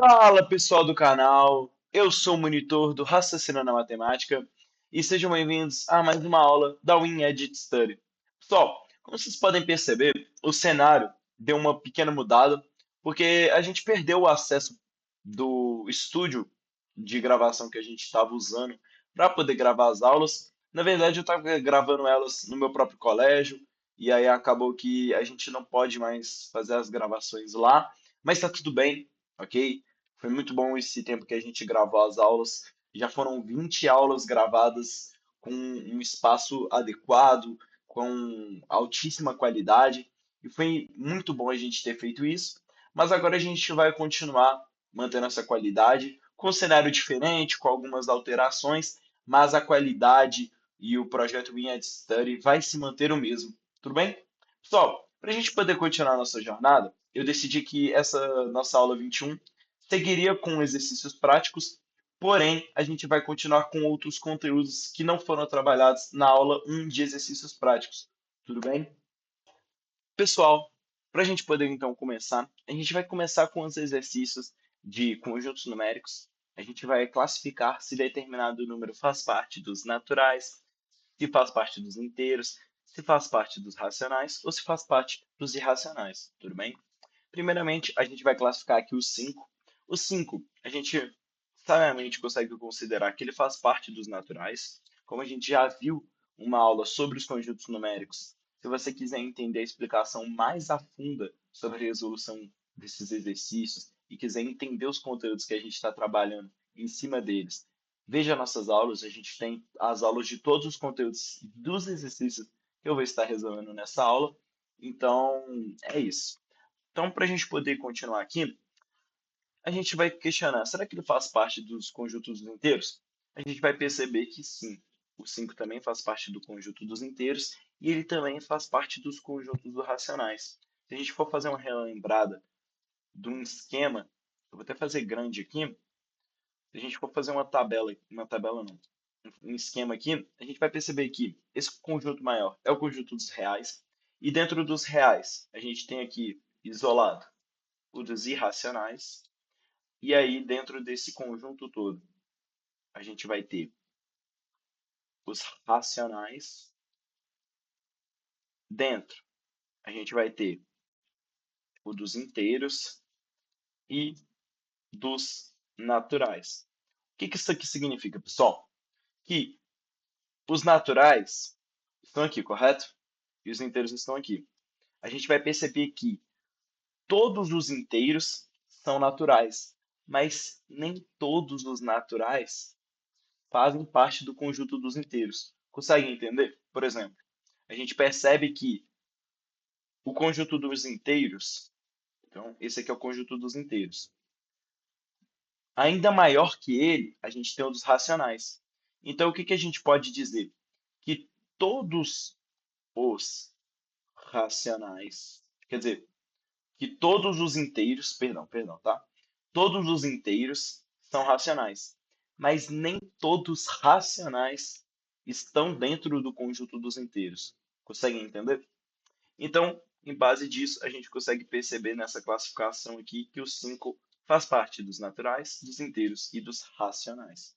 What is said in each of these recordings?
Fala pessoal do canal, eu sou o monitor do Raciocinando na Matemática e sejam bem-vindos a mais uma aula da WinEdit Study. Pessoal, como vocês podem perceber, o cenário deu uma pequena mudada porque a gente perdeu o acesso do estúdio de gravação que a gente estava usando para poder gravar as aulas. Na verdade, eu estava gravando elas no meu próprio colégio e aí acabou que a gente não pode mais fazer as gravações lá, mas está tudo bem, ok? Foi muito bom esse tempo que a gente gravou as aulas. Já foram 20 aulas gravadas com um espaço adequado, com altíssima qualidade. E foi muito bom a gente ter feito isso. Mas agora a gente vai continuar mantendo essa qualidade, com um cenário diferente, com algumas alterações, mas a qualidade e o projeto Win Study vai se manter o mesmo. Tudo bem? Pessoal, para a gente poder continuar a nossa jornada, eu decidi que essa nossa aula 21 seguiria com exercícios práticos, porém, a gente vai continuar com outros conteúdos que não foram trabalhados na aula 1 de exercícios práticos. Tudo bem? Pessoal, para a gente poder então começar, a gente vai começar com os exercícios de conjuntos numéricos. A gente vai classificar se determinado número faz parte dos naturais, se faz parte dos inteiros, se faz parte dos racionais ou se faz parte dos irracionais. Tudo bem? Primeiramente, a gente vai classificar aqui os 5. O 5, a gente sabiamente consegue considerar que ele faz parte dos naturais. Como a gente já viu uma aula sobre os conjuntos numéricos, se você quiser entender a explicação mais a funda sobre a resolução desses exercícios e quiser entender os conteúdos que a gente está trabalhando em cima deles, veja nossas aulas. A gente tem as aulas de todos os conteúdos dos exercícios que eu vou estar resolvendo nessa aula. Então, é isso. Então, para a gente poder continuar aqui, a gente vai questionar: será que ele faz parte dos conjuntos inteiros? A gente vai perceber que sim, o 5 também faz parte do conjunto dos inteiros e ele também faz parte dos conjuntos dos racionais. Se a gente for fazer uma relembrada de um esquema, eu vou até fazer grande aqui. Se a gente for fazer uma tabela não, um esquema aqui, a gente vai perceber que esse conjunto maior é o conjunto dos reais e dentro dos reais a gente tem aqui isolado o dos irracionais. E aí, dentro desse conjunto todo, a gente vai ter os racionais. Dentro, a gente vai ter o dos inteiros e dos naturais. O que que isso aqui significa, pessoal? Que os naturais estão aqui, correto? E os inteiros estão aqui. A gente vai perceber que todos os inteiros são naturais, mas nem todos os naturais fazem parte do conjunto dos inteiros. Consegue entender? Por exemplo, a gente percebe que o conjunto dos inteiros, então esse aqui é o conjunto dos inteiros, ainda maior que ele, a gente tem o dos racionais. Então o que que a gente pode dizer? Que todos os racionais, quer dizer, que todos os inteiros, perdão, tá? Todos os inteiros são racionais, mas nem todos racionais estão dentro do conjunto dos inteiros. Conseguem entender? Então, em base disso, a gente consegue perceber nessa classificação aqui que o 5 faz parte dos naturais, dos inteiros e dos racionais.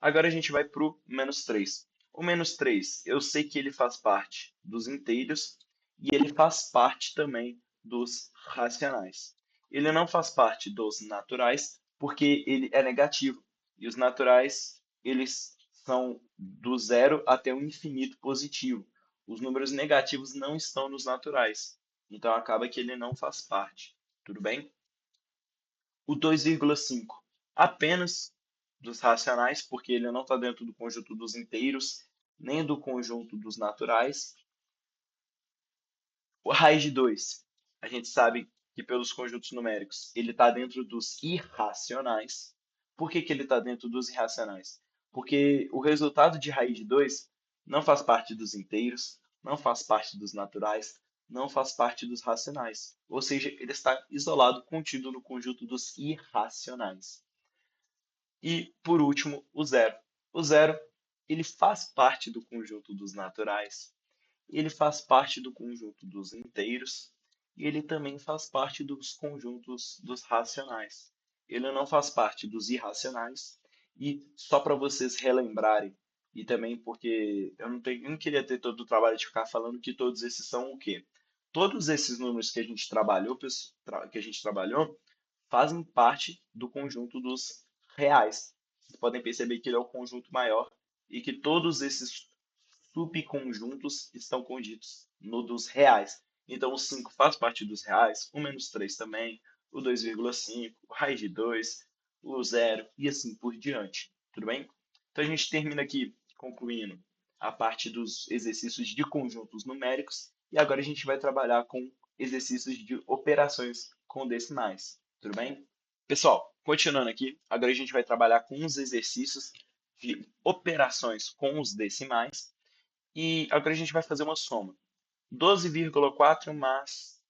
Agora a gente vai para o menos 3. O menos 3, eu sei que ele faz parte dos inteiros e ele faz parte também dos racionais. Ele não faz parte dos naturais porque ele é negativo. E os naturais, eles são do zero até o infinito positivo. Os números negativos não estão nos naturais. Então acaba que ele não faz parte. Tudo bem? O 2,5 apenas dos racionais, porque ele não está dentro do conjunto dos inteiros, nem do conjunto dos naturais. O raiz de 2, a gente sabe que pelos conjuntos numéricos ele está dentro dos irracionais. Por que que ele está dentro dos irracionais? Porque o resultado de raiz de 2 não faz parte dos inteiros, não faz parte dos naturais, não faz parte dos racionais. Ou seja, ele está isolado, contido no conjunto dos irracionais. E, por último, o zero. O zero, ele faz parte do conjunto dos naturais, ele faz parte do conjunto dos inteiros e ele também faz parte dos conjuntos dos racionais. ele não faz parte dos irracionais. E só para vocês relembrarem, e também porque eu não queria ter todo o trabalho de ficar falando que todos esses são o quê? Todos esses números que a gente trabalhou, que a gente trabalhou, fazem parte do conjunto dos reais. Vocês podem perceber que ele é o conjunto maior e que todos esses subconjuntos estão contidos no dos reais. Então, o 5 faz parte dos reais, o menos 3 também, o 2,5, o raiz de 2, o zero e assim por diante. Tudo bem? Então, a gente termina aqui concluindo a parte dos exercícios de conjuntos numéricos e agora a gente vai trabalhar com exercícios de operações com decimais. Tudo bem? Pessoal, continuando aqui, agora a gente vai trabalhar com os exercícios de operações com os decimais e agora a gente vai fazer uma soma. 12,4 mais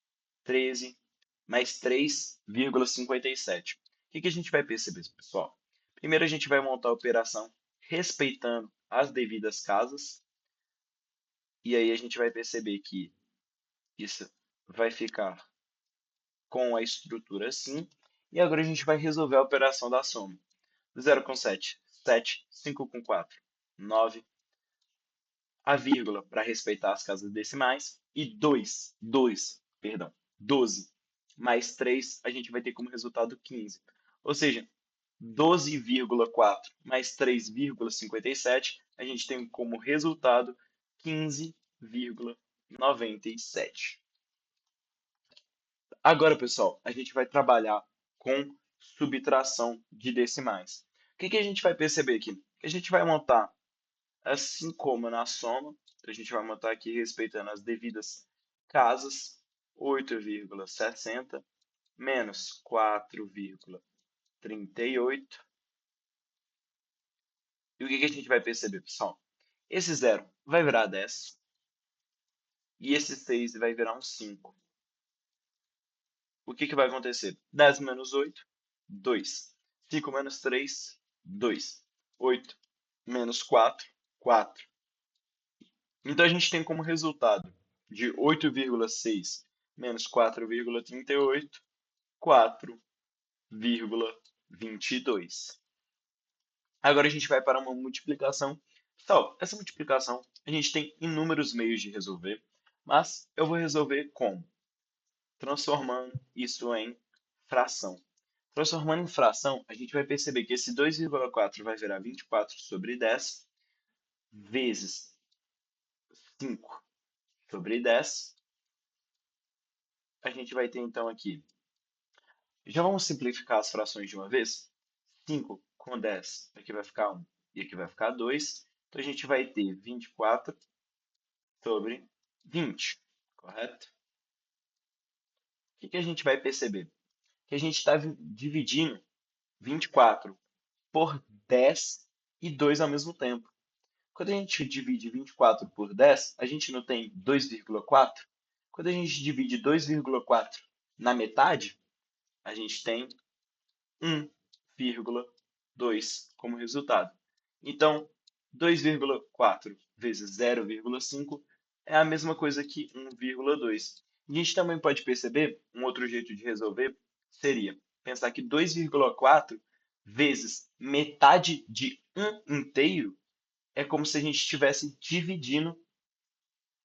13 mais 3,57. O que a gente vai perceber, pessoal? Primeiro a gente vai montar a operação respeitando as devidas casas. E aí a gente vai perceber que isso vai ficar com a estrutura assim. E agora a gente vai resolver a operação da soma. 0 com 7, 7. 5 com 4, 9. A vírgula para respeitar as casas decimais. E 2, perdão, 12 mais 3, a gente vai ter como resultado 15. Ou seja, 12,4 mais 3,57, a gente tem como resultado 15,97. Agora, pessoal, a gente vai trabalhar com subtração de decimais. O que a gente vai perceber aqui? A gente vai montar assim como na soma. Então, a gente vai montar aqui respeitando as devidas casas. 8,60 menos 4,38. E o que a gente vai perceber, pessoal? Esse zero vai virar 10 e esse 6 vai virar um 5. O que vai acontecer? 10 menos 8, 2. 5 menos 3, 2. 8 menos 4, 4. Então a gente tem como resultado de 8,6 menos 4,38, 4,22. Agora a gente vai para uma multiplicação. Pessoal, essa multiplicação a gente tem inúmeros meios de resolver, mas eu vou resolver como? Transformando isso em fração. Transformando em fração, a gente vai perceber que esse 2,4 vai virar 24 sobre 10 vezes 5 sobre 10. A gente vai ter então aqui. Já vamos simplificar as frações de uma vez? 5 com 10, aqui vai ficar 1 e aqui vai ficar 2. Então a gente vai ter 24 sobre 20, correto? O que a gente vai perceber? Que a gente está dividindo 24 por 10 e 2 ao mesmo tempo. Quando a gente divide 24 por 10, a gente não tem 2,4? Quando a gente divide 2,4 na metade, a gente tem 1,2 como resultado. Então, 2,4 vezes 0,5 é a mesma coisa que 1,2. A gente também pode perceber, um outro jeito de resolver seria pensar que 2,4 vezes metade de 1 inteiro é como se a gente estivesse dividindo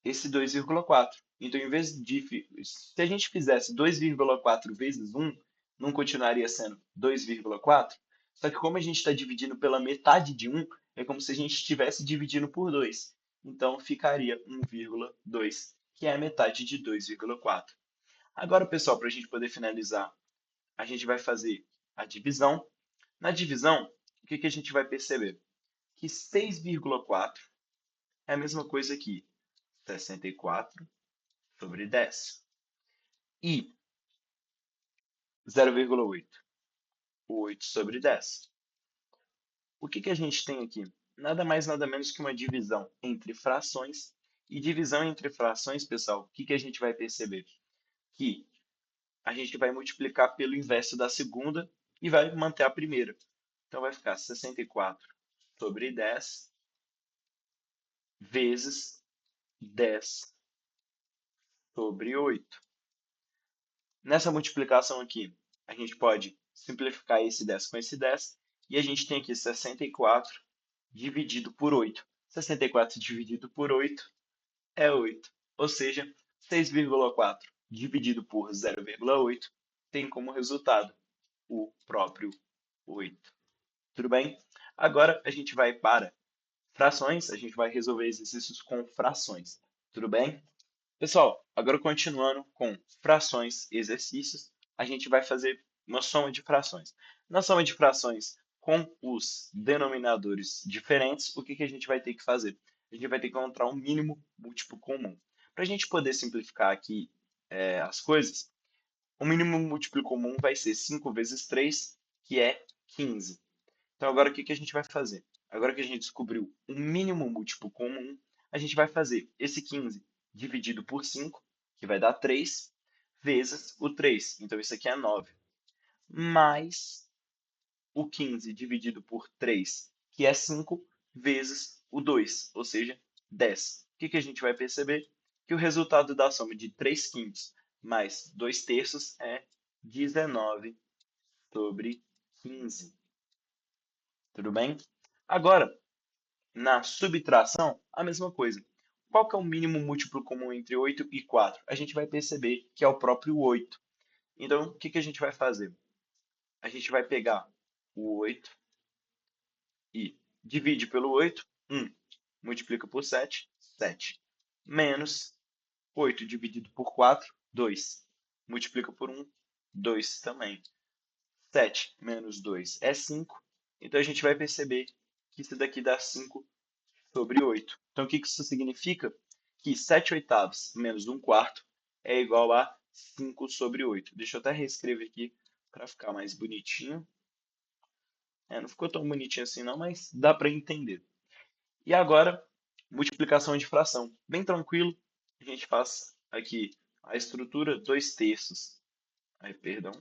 esse 2,4. Então, em vez de, se a gente fizesse 2,4 vezes 1, não continuaria sendo 2,4? Só que como a gente está dividindo pela metade de 1, é como se a gente estivesse dividindo por 2. Então, ficaria 1,2, que é a metade de 2,4. Agora, pessoal, para a gente poder finalizar, a gente vai fazer a divisão. Na divisão, o que a gente vai perceber? Que 6,4 é a mesma coisa que 64 sobre 10. E 0,8, 8 sobre 10. O que a gente tem aqui? Nada mais, nada menos que uma divisão entre frações. E divisão entre frações, pessoal, o que a gente vai perceber? Que a gente vai multiplicar pelo inverso da segunda e vai manter a primeira. Então vai ficar 64 sobre 10 vezes 10 sobre 8. Nessa multiplicação aqui, a gente pode simplificar esse 10 com esse 10, e a gente tem aqui 64 dividido por 8. 64 dividido por 8 é 8, ou seja, 6,4 dividido por 0,8 tem como resultado o próprio 8. Tudo bem? Agora a gente vai para frações, a gente vai resolver exercícios com frações. Tudo bem? Pessoal, agora continuando com frações e exercícios, a gente vai fazer uma soma de frações. Na soma de frações com os denominadores diferentes, o que que a gente vai ter que fazer? A gente vai ter que encontrar um mínimo múltiplo comum. Para a gente poder simplificar aqui as coisas, o mínimo múltiplo comum vai ser 5 vezes 3, que é 15. Então, agora o que que a gente vai fazer? Agora que a gente descobriu o mínimo múltiplo comum, a gente vai fazer esse 15 dividido por 5, que vai dar 3, vezes o 3. Então, isso aqui é 9. Mais o 15 dividido por 3, que é 5, vezes o 2, ou seja, 10. O que que a gente vai perceber? Que o resultado da soma de 3 quintos mais 2 terços é 19 sobre 15. Tudo bem? Agora, na subtração, a mesma coisa. Qual que é o mínimo múltiplo comum entre 8 e 4? A gente vai perceber que é o próprio 8. Então, o que que a gente vai fazer? A gente vai pegar o 8 e divide pelo 8, 1. Multiplica por 7, 7. Menos 8 dividido por 4, 2. Multiplica por 1, 2 também. 7 menos 2 é 5. Então, a gente vai perceber que isso daqui dá 5 sobre 8. Então, o que isso significa? Que 7 oitavos menos 1 quarto é igual a 5 sobre 8. Deixa eu até reescrever aqui para ficar mais bonitinho. Não ficou tão bonitinho assim não, mas dá para entender. E agora, multiplicação de fração. Bem tranquilo, a gente faz aqui a estrutura 2 terços. Aí, perdão.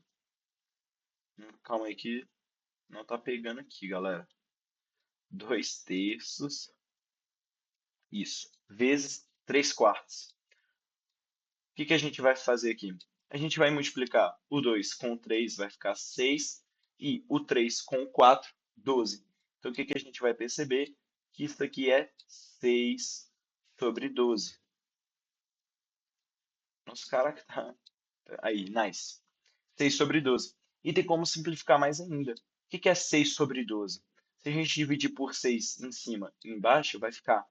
Calma aí que não está pegando aqui, galera. 2 terços, isso, vezes 3 quartos. O que que a gente vai fazer aqui? A gente vai multiplicar o 2 com o 3, vai ficar 6, e o 3 com o 4, 12. Então, o que que a gente vai perceber? Que isso aqui é 6 sobre 12. Nosso cara que tá aí, nice. 6 sobre 12. E tem como simplificar mais ainda. O que que é 6 sobre 12? Se a gente dividir por 6 em cima e embaixo, vai ficar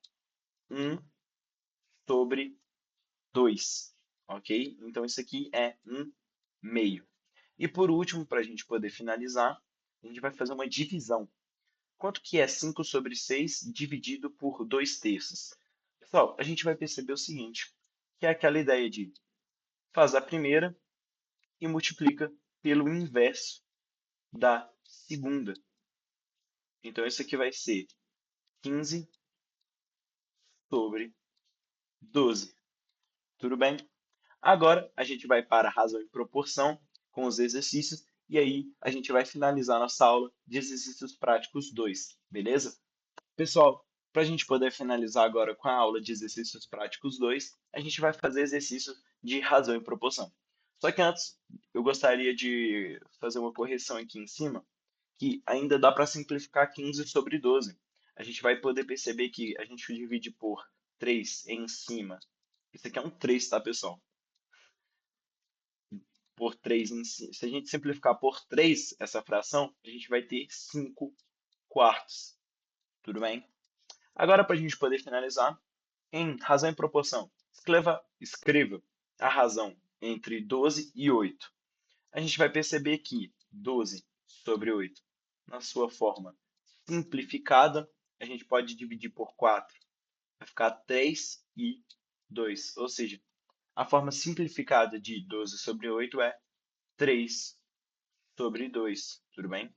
1 sobre 2, ok? Então, isso aqui é 1 meio. E por último, para a gente poder finalizar, a gente vai fazer uma divisão. Quanto que é 5 sobre 6 dividido por 2 terços? Pessoal, a gente vai perceber o seguinte, que é aquela ideia de faz a primeira e multiplica pelo inverso da segunda. Então, isso aqui vai ser 15 sobre 12. Tudo bem? Agora, a gente vai para a razão e proporção com os exercícios, e aí a gente vai finalizar nossa aula de exercícios práticos 2, beleza? Pessoal, para a gente poder finalizar agora com a aula de exercícios práticos 2, a gente vai fazer exercícios de razão e proporção. Só que antes, eu gostaria de fazer uma correção aqui em cima, que ainda dá para simplificar 15 sobre 12. A gente vai poder perceber que a gente divide por 3 em cima. Isso aqui é um 3, tá, pessoal? Por 3 em cima. Se a gente simplificar por 3 essa fração, a gente vai ter 5 quartos. Tudo bem? Agora, para a gente poder finalizar, em razão e proporção, escreva a razão entre 12 e 8. A gente vai perceber que 12 sobre 8, na sua forma simplificada, a gente pode dividir por 4. Vai ficar 3 e 2. Ou seja, a forma simplificada de 12 sobre 8 é 3 sobre 2. Tudo bem?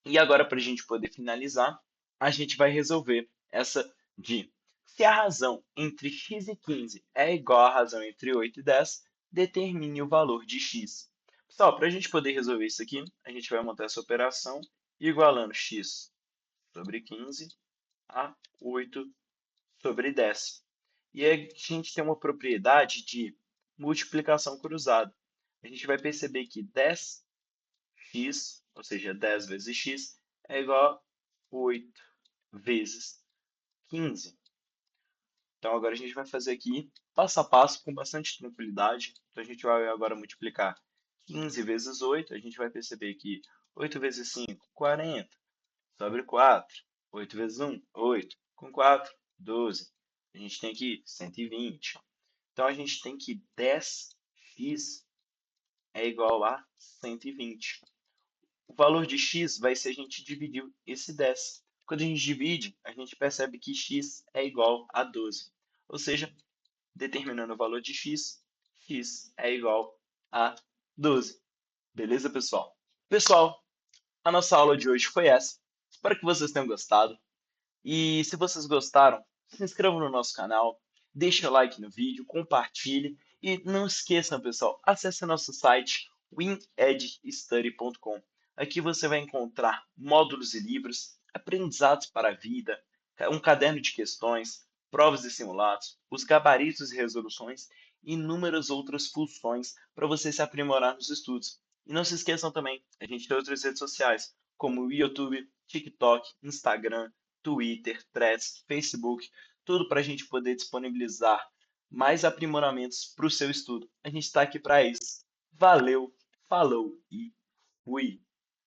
E agora, para a gente poder finalizar, a gente vai resolver essa de se a razão entre x e 15 é igual à razão entre 8 e 10, determine o valor de x. Pessoal, para a gente poder resolver isso aqui, a gente vai montar essa operação igualando x sobre 15 a 8 sobre 10. E aí a gente tem uma propriedade de multiplicação cruzada. A gente vai perceber que 10 x, ou seja, 10 vezes x, é igual a 8 vezes 15. Então agora a gente vai fazer aqui passo a passo com bastante tranquilidade. Então a gente vai agora multiplicar 15 vezes 8. A gente vai perceber que 8 vezes 5, 40, sobre 4. 8 vezes 1, 8. Com 4, 12. A gente tem aqui 120. Então a gente tem que 10x é igual a 120. O valor de x vai ser a gente dividir esse 10. Quando a gente divide, a gente percebe que x é igual a 12. Ou seja, determinando o valor de x, x é igual a 12. Beleza, pessoal? Pessoal, a nossa aula de hoje foi essa. Espero que vocês tenham gostado. E se vocês gostaram, se inscrevam no nosso canal, deixe o like no vídeo, compartilhe e não esqueçam, pessoal, acesse nosso site winedstudy.com. Aqui você vai encontrar módulos e livros, aprendizados para a vida, um caderno de questões, provas e simulados, os gabaritos e resoluções e inúmeras outras funções para você se aprimorar nos estudos. E não se esqueçam também, a gente tem outras redes sociais, como o YouTube, TikTok, Instagram, Twitter, Threads, Facebook, tudo para a gente poder disponibilizar mais aprimoramentos para o seu estudo. A gente está aqui para isso. Valeu, falou e fui!